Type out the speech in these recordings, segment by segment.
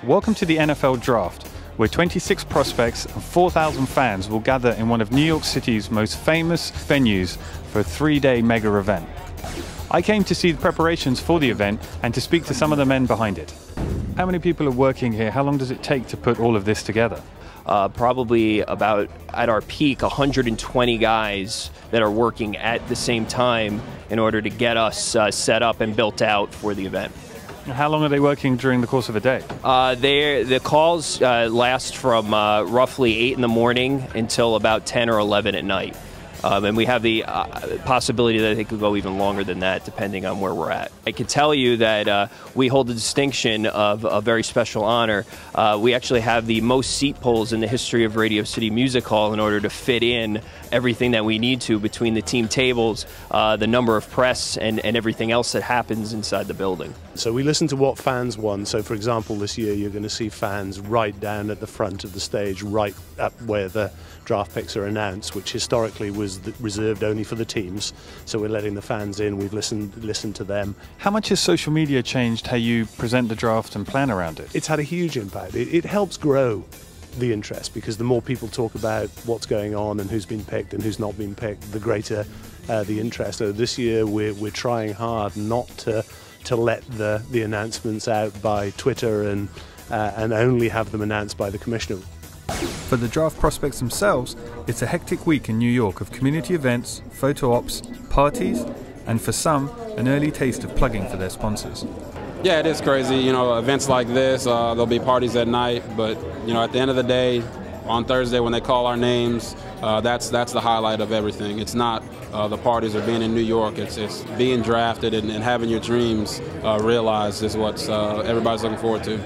Welcome to the NFL Draft, where 26 prospects and 4,000 fans will gather in one of New York City's most famous venues for a 3-day mega event. I came to see the preparations for the event and to speak to some of the men behind it. How many people are working here? How long does it take to put all of this together? Probably about, at our peak, 120 guys that are working at the same time in order to get us set up and built out for the event. How long are they working during the course of a day? The calls last from roughly 8 in the morning until about 10 or 11 at night. And we have the possibility that it could go even longer than that, depending on where we're at. I can tell you that we hold the distinction of a very special honor. We actually have the most seat polls in the history of Radio City Music Hall in order to fit in everything that we need to between the team tables, the number of press, and everything else that happens inside the building. So we listen to what fans want. So for example, this year you're going to see fans right down at the front of the stage, right up where the draft picks are announced, which historically was reserved only for the teams. So we're letting the fans in, we've listened to them. How much has social media changed how you present the draft and plan around it? It's had a huge impact. It helps grow the interest, because the more people talk about what's going on and who's been picked and who's not been picked, the greater the interest. So this year we're trying hard not to let the announcements out by Twitter and only have them announced by the commissioner. For the draft prospects themselves, it's a hectic week in New York of community events, photo ops, parties, and for some, an early taste of plugging for their sponsors. Yeah, it is crazy. You know, events like this, there'll be parties at night, but you know, at the end of the day, on Thursday when they call our names, that's the highlight of everything. It's not the parties or being in New York. It's being drafted and having your dreams realized is what everybody's looking forward to.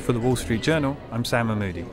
For the Wall Street Journal, I'm Sam Mahmoodi.